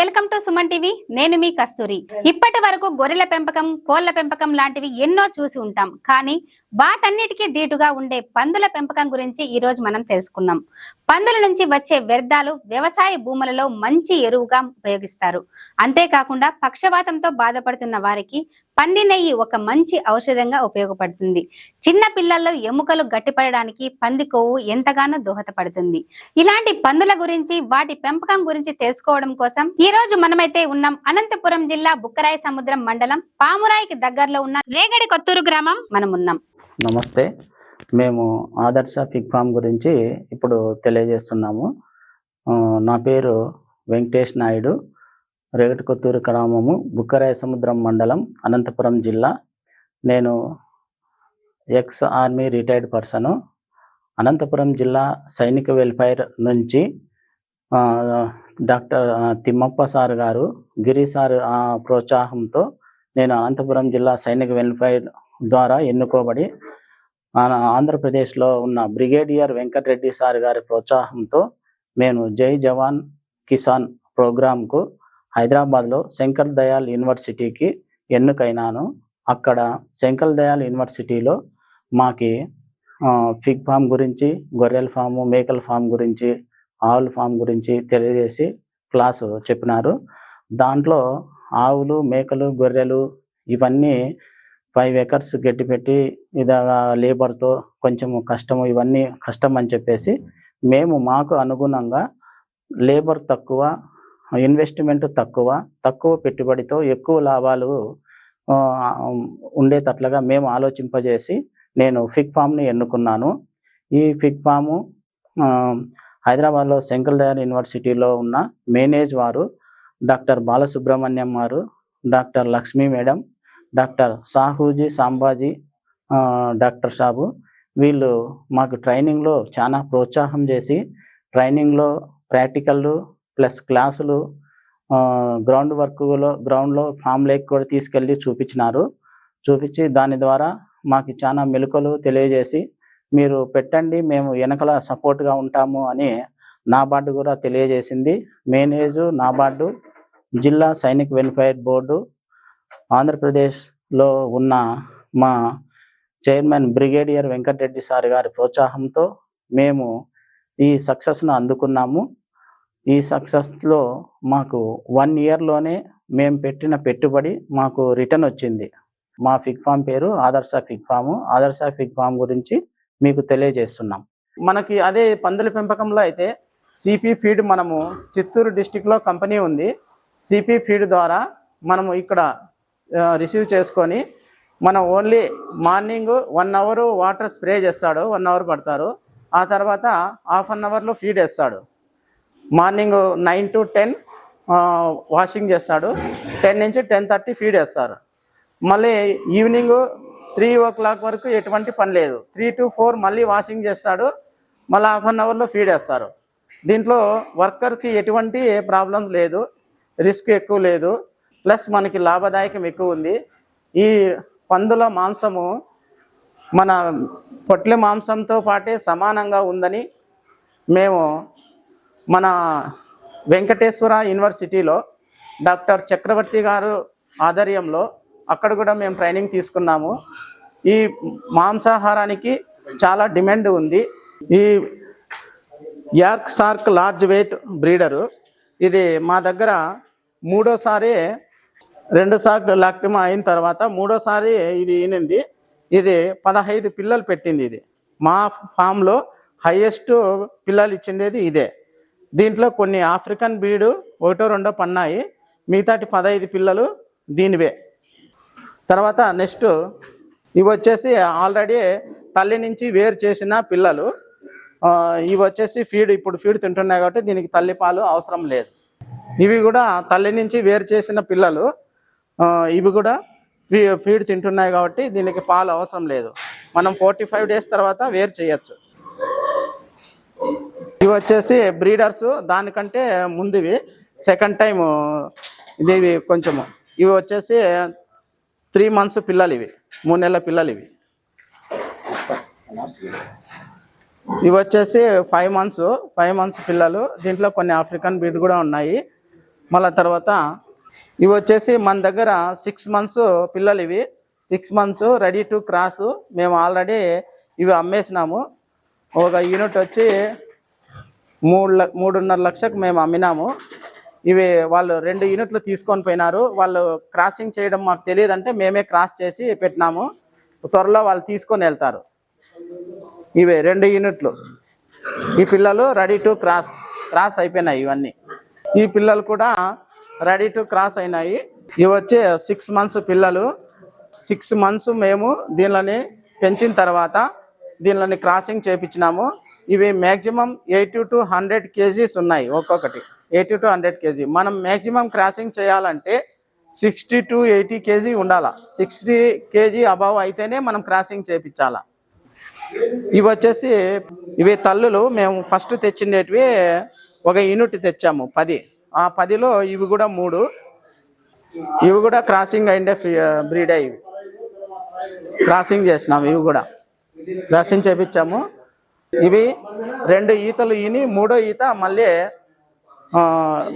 Welcome to Suman TV. నేను మీ కస్తూరి. ఇప్పటి వరకు గొర్రెల పెంపకం, కోళ్ల పెంపకం లాంటివి ఎన్నో చూసి ఉంటాం. కానీ వాటన్నిటికీ దీటుగా ఉండే పందుల పెంపకం గురించి ఈ రోజు మనం తెలుసుకున్నాం. పందుల నుంచి వచ్చే వ్యర్థాలు వ్యవసాయ భూములలో మంచి ఎరువుగా ఉపయోగిస్తారు. అంతేకాకుండా పక్షవాతంతో బాధపడుతున్న వారికి పంది నెయ్యి ఒక మంచి ఔషధంగా ఉపయోగపడుతుంది. చిన్న పిల్లల్లో ఎముకలు గట్టిపడడానికి పంది కొవ్వు ఎంతగానో దోహదపడుతుంది. ఇలాంటి పందుల గురించి, వాటి పెంపకం గురించి తెలుసుకోవడం కోసం ఈ రోజు మనమైతే ఉన్నాం అనంతపురం జిల్లా బుక్కరాయ సముద్రం మండలం పామురాయికి దగ్గరలో ఉన్న రేగడి కొత్తూరు గ్రామం మనం ఉన్నాం. నమస్తే, మేము ఆదర్శ ఫిగ్ ఫామ్ గురించి ఇప్పుడు తెలియజేస్తున్నాము. నా పేరు వెంకటేష్ నాయుడు, రేగడి కొత్తూరు గ్రామము, బుక్కరాయ సముద్రం మండలం, అనంతపురం జిల్లా. నేను ex army retired person. Anantapuram జిల్లా సైనిక వెల్ఫేర్ నుంచి డాక్టర్ తిమ్మప్ప సార్ గారు, గిరి సార్ ప్రోత్సాహంతో నేను అనంతపురం జిల్లా సైనిక వెల్ఫేర్ ద్వారా ఎన్నుకోబడి ఆంధ్రప్రదేశ్లో ఉన్న బ్రిగేడియర్ వెంకటరెడ్డి సార్ గారి ప్రోత్సాహంతో నేను జై జవాన్ కిసాన్ ప్రోగ్రాంకు హైదరాబాద్లో శంకర్ దయాళ్ యూనివర్సిటీకి ఎన్నికైనాను. అక్కడ శంకర్ దయాళ్ యూనివర్సిటీలో మాకి ఫిగ్ ఫామ్ గురించి, గొర్రెల ఫాము, మేకల ఫామ్ గురించి, ఆవుల ఫామ్ గురించి తెలియజేసి క్లాసు చెప్పినారు. దాంట్లో ఆవులు, మేకలు, గొర్రెలు ఇవన్నీ 5 acres గట్టి పెట్టి ఇలాగా లేబర్తో కొంచెం కష్టము, ఇవన్నీ కష్టం అని చెప్పేసి మేము మాకు అనుగుణంగా లేబర్ తక్కువ, ఇన్వెస్ట్మెంట్ తక్కువ పెట్టుబడితో ఎక్కువ లాభాలు ఉండేటట్లుగా మేము ఆలోచింపజేసి నేను ఫిగ్ ఫామ్ని ఎన్నుకున్నాను. ఈ ఫిగ్ ఫాము హైదరాబాద్లో శంకర్ దయాళ్ యూనివర్సిటీలో ఉన్న మేనేజ్ వారు డాక్టర్ బాలసుబ్రహ్మణ్యం గారు, doctor Lakshmi madam, doctor Sahuji Sambaji doctor Sabu, వీళ్ళు మాకు ట్రైనింగ్లో చాలా ప్రోత్సాహం చేసి ట్రైనింగ్లో ప్రాక్టికల్లు ప్లస్ క్లాసులు, గ్రౌండ్లో ఫామ్ లేక్ కూడా తీసుకెళ్ళి చూపించి దాని ద్వారా మాకు చాలా మెలకువలు తెలియజేసి మీరు పెట్టండి, మేము వెనకల సపోర్ట్గా ఉంటాము అని నాబార్డు కూడా తెలియజేసింది. మేనేజు, నాబార్డు, జిల్లా సైనిక్ వెల్ఫేర్ బోర్డు, ఆంధ్రప్రదేశ్లో ఉన్న మా చైర్మన్ బ్రిగేడియర్ వెంకటరెడ్డి సార్ గారి ప్రోత్సాహంతో మేము ఈ సక్సెస్ను అందుకున్నాము. ఈ సక్సెస్లో మాకు 1 yearలోనే మేము పెట్టిన పెట్టుబడి మాకు రిటర్న్ వచ్చింది. మా ఫిగ్ ఫామ్ పేరు ఆదర్శ ఫిగ్ ఫాము. ఆదర్శ ఫిగ్ ఫామ్ గురించి మీకు తెలియజేస్తున్నాం. మనకి అదే పందుల పెంపకంలో అయితే సిపి ఫీడ్, మనము చిత్తూరు డిస్టిక్లో కంపెనీ ఉంది. సిపి ఫీడ్ ద్వారా మనము ఇక్కడ రిసీవ్ చేసుకొని మనం only morning 1 hour water spray చేస్తాడు, 1 hour పడతారు. ఆ తర్వాత ½ an hourలో ఫీడ్ వేస్తాడు. మార్నింగ్ 9 to 10 వాషింగ్ చేస్తాడు, 10 నుంచి 10:30 ఫీడ్ వేస్తారు. మళ్ళీ ఈవినింగ్ 3 o'clock వరకు ఎటువంటి పని లేదు. 3 to 4 మళ్ళీ వాషింగ్ చేస్తాడు, మళ్ళీ ½ an hourలో ఫీడ్ వేస్తారు. దీంట్లో వర్కర్కి ఎటువంటి ప్రాబ్లం లేదు, రిస్క్ ఎక్కువ లేదు, ప్లస్ మనకి లాభదాయకం ఎక్కువ ఉంది. ఈ పందుల మాంసము మన పొట్లె మాంసంతో పాటే సమానంగా ఉందని మేము మన వెంకటేశ్వర యూనివర్సిటీలో డాక్టర్ చక్రవర్తి గారు ఆధ్వర్యంలో అక్కడ కూడా మేము ట్రైనింగ్ తీసుకున్నాము. ఈ మాంసాహారానికి చాలా డిమాండ్ ఉంది. ఈ York shark large wait breeder, ఇది మా దగ్గర 3వసారి 2 సార్లు లాక్టిమా అయిన తర్వాత 3వసారి ఇది ఈనింది. ఇది 15 పిల్లలు పెట్టింది. ఇది మా ఫామ్లో హైయెస్ట్ పిల్లలు ఇచ్చిండేది ఇదే. దీంట్లో కొన్ని ఆఫ్రికన్ బ్రీడు 1-2 పన్నాయి, మిగతాటి 15 పిల్లలు దీనివే. తర్వాత నెక్స్ట్ ఇవి వచ్చేసి ఆల్రెడీ తల్లి నుంచి వేరు చేసిన పిల్లలు. ఇవి వచ్చేసి ఇప్పుడు ఫీడ్ తింటున్నాయి కాబట్టి దీనికి తల్లి పాలు అవసరం లేదు. ఇవి కూడా తల్లి నుంచి వేరు చేసిన పిల్లలు, ఇవి కూడా ఫీడ్ తింటున్నాయి కాబట్టి దీనికి పాలు అవసరం లేదు. మనం 45 days తర్వాత వేరు చేయొచ్చు. ఇవి వచ్చేసి బ్రీడర్స్, దానికంటే ముందువి సెకండ్ టైం ఇది కొంచెము. ఇవి వచ్చేసి 3 months పిల్లలు, ఇవి 3 నెలల పిల్లలు. ఇవి వచ్చేసి 5 months పిల్లలు. దీంట్లో కొన్ని ఆఫ్రికన్ బ్రీడ్ కూడా ఉన్నాయి. మళ్ళీ తర్వాత ఇవి వచ్చేసి మన దగ్గర 6 months పిల్లలు. ఇవి 6 months రెడీ టు క్రాస్. మేము ఆల్రెడీ ఇవి అమ్మేసినాము. ఒక యూనిట్ వచ్చి 3.5 లక్షకు మేము అమ్మినాము. ఇవి వాళ్ళు 2 యూనిట్లు తీసుకొని పోయినారు. వాళ్ళు క్రాసింగ్ చేయడం మాకు తెలియదంటే మేమే క్రాస్ చేసి పెట్టినాము. త్వరలో వాళ్ళు తీసుకొని వెళ్తారు. ఇవి 2 యూనిట్లు. ఈ పిల్లలు రెడీ టు క్రాస్ అయిపోయినాయి. ఇవన్నీ ఈ పిల్లలు కూడా రెడీ టు క్రాస్ అయినాయి. ఇవి వచ్చే 6 months పిల్లలు. 6 months మేము దీనిని పెంచిన తర్వాత దీనిని క్రాసింగ్ చేయించినాము. ఇవి మ్యాక్సిమం 80 to 100 kgs ఉన్నాయి. ఒక్కొక్కటి 80 to 100 kg. మనం మ్యాక్సిమం క్రాసింగ్ చేయాలంటే 60 to 80 kg ఉండాలా. 60 kg అబవ్ అయితేనే మనం క్రాసింగ్ చేయించాలా. ఇవి వచ్చేసి ఇవి తల్లులు. మేము ఫస్ట్ తెచ్చిండేటివి ఒక యూనిట్ తెచ్చాము 10. ఆ 10లో ఇవి కూడా 3. ఇవి కూడా క్రాసింగ్ అయిండే బ్రీడ్. ఇవి క్రాసింగ్ చేసినాము. ఇవి కూడా క్రాసింగ్ చేపించాము. ఇవి 2 ఈతలు ఈని 3వ ఈత మళ్ళీ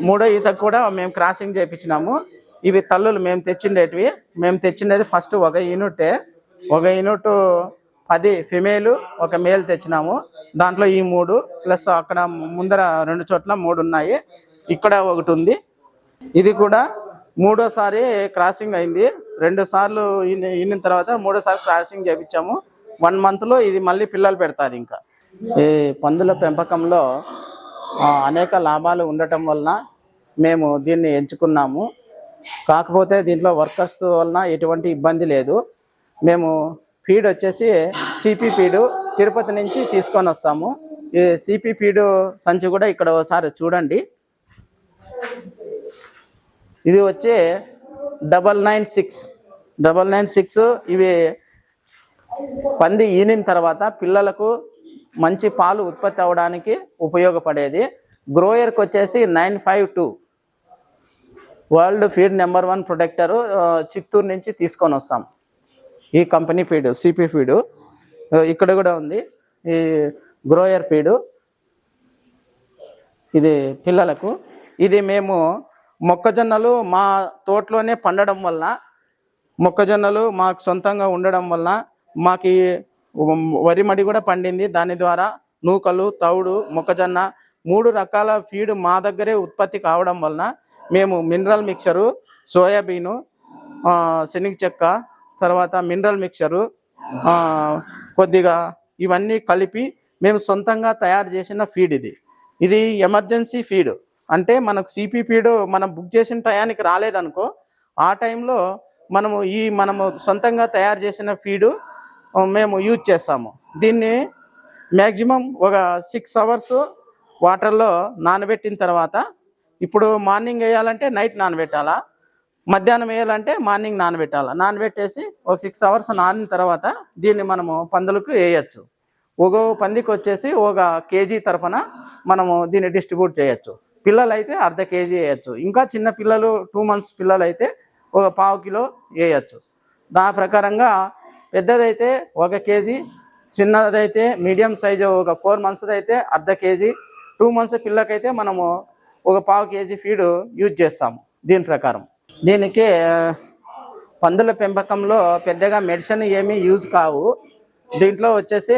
3వ ఈత కూడా మేము క్రాసింగ్ చేయించినాము. ఇవి తల్లులు మేము తెచ్చిండేటివి. మేము తెచ్చిండేది ఫస్ట్ ఒక యూనిటే. ఒక యూనిట్ 10 ఫిమేల్, ఒక మేల్ తెచ్చినాము. దాంట్లో ఈ 3 ప్లస్ అక్కడ ముందర 2 చోట్ల 3 ఉన్నాయి. ఇక్కడ ఒకటి ఉంది. ఇది కూడా 3వసారి క్రాసింగ్ అయింది. 2 సార్లు ఈనిన తర్వాత 3వసారి క్రాసింగ్ చేయించాము. 1 monthలో ఇది మళ్ళీ పిల్లలు పెడతాది. ఇంకా ఈ పందుల పెంపకంలో అనేక లాభాలు ఉండటం వలన మేము దీన్ని ఎంచుకున్నాము. కాకపోతే దీంట్లో వర్కర్స్ వలన ఎటువంటి ఇబ్బంది లేదు. మేము ఫీడ్ వచ్చేసి సిపి ఫీడు తిరుపతి నుంచి తీసుకొని వస్తాము. ఈ సిపి ఫీడు సంచి కూడా ఇక్కడ ఒకసారి చూడండి. ఇది వచ్చి 996. ఇవి పంది ఈనిన తర్వాత పిల్లలకు మంచి పాలు ఉత్పత్తి అవ్వడానికి ఉపయోగపడేది. గ్రోయర్కి వచ్చేసి 952 world feed number 1 protector Chittoor నుంచి తీసుకొని వస్తాం. ఈ కంపెనీ ఫీడు సిపి ఫీడు ఇక్కడ కూడా ఉంది. ఈ గ్రోయర్ ఫీడు ఇది పిల్లలకు. ఇది మేము మొక్కజొన్నలు మా తోటలోనే పండడం వల్ల, మొక్కజొన్నలు మాకు సొంతంగా ఉండడం వల్ల మాకు వరి మడి కూడా పండింది. దాని ద్వారా నూకలు, తౌడు, మొక్కజొన్న 3 రకాల ఫీడ్ మా దగ్గరే ఉత్పత్తి కావడం వలన మేము మినరల్ మిక్చరు, సోయాబీను, శనగ చెక్క, తర్వాత మినరల్ మిక్చరు కొద్దిగా ఇవన్నీ కలిపి మేము సొంతంగా తయారు చేసిన ఫీడ్. ఇది ఎమర్జెన్సీ ఫీడ్. అంటే మనకు సిపి ఫీడ్ మనం బుక్ చేసిన టయానికి రాలేదనుకో, ఆ టైంలో మనము సొంతంగా తయారు చేసిన ఫీడు మేము యూజ్ చేస్తాము. దీన్ని మ్యాక్సిమం ఒక 6 hours వాటర్లో నానబెట్టిన తర్వాత, ఇప్పుడు మార్నింగ్ వేయాలంటే నైట్ నానబెట్టాలా, మధ్యాహ్నం వేయాలంటే మార్నింగ్ నానబెట్టాలా. నానబెట్టేసి ఒక 6 hours నానిన తర్వాత దీన్ని మనము పందులకు వేయచ్చు. ఒక పందికి వచ్చేసి 1 kg తరఫున మనము దీన్ని డిస్ట్రిబ్యూట్ చేయొచ్చు. పిల్లలు అయితే 1/2 kg వేయచ్చు. ఇంకా చిన్న పిల్లలు 2 months పిల్లలు అయితే 1/4 kg వేయచ్చు. దాని ప్రకారంగా పెద్దదైతే 1 kg, చిన్నదైతే మీడియం సైజు ఒక 4 months అయితే 1/2 kg, 2 months పిల్లకైతే మనము 1/4 kg ఫీడ్ యూజ్ చేస్తాము. దీని ప్రకారం దీనికి పందుల పెంపకంలో పెద్దగా మెడిసిన్ ఏమీ యూజ్ కావు. దీంట్లో వచ్చేసి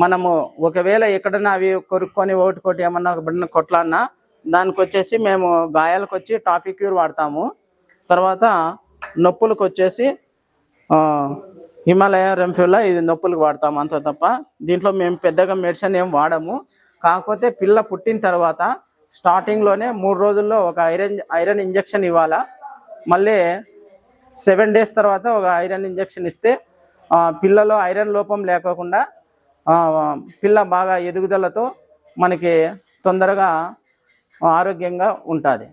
మనము ఒకవేళ ఎక్కడన్నా అవి కొరుక్కొని ఒకటి ఏమన్నా బిడ్డను కొట్లాడినా దానికి వచ్చేసి మేము గాయాలకు వచ్చి టాపిక్యూర్ వాడతాము. తర్వాత నొప్పులకు వచ్చేసి హిమాలయ రెంఫ్యూలా, ఇది నొప్పులకు వాడతాము. అంత తప్ప దీంట్లో మేము పెద్దగా మెడిసిన్ ఏం వాడము. కాకపోతే పిల్ల పుట్టిన తర్వాత స్టార్టింగ్లోనే 3 రోజుల్లో ఒక ఐరన్ ఇంజెక్షన్ ఇవ్వాలా. మళ్ళీ 7 days తర్వాత ఒక ఐరన్ ఇంజెక్షన్ ఇస్తే పిల్లలో ఐరన్ లోపం లేకోకుండా పిల్ల బాగా ఎదుగుదలతో మనకి తొందరగా ఆరోగ్యంగా ఉంటుంది.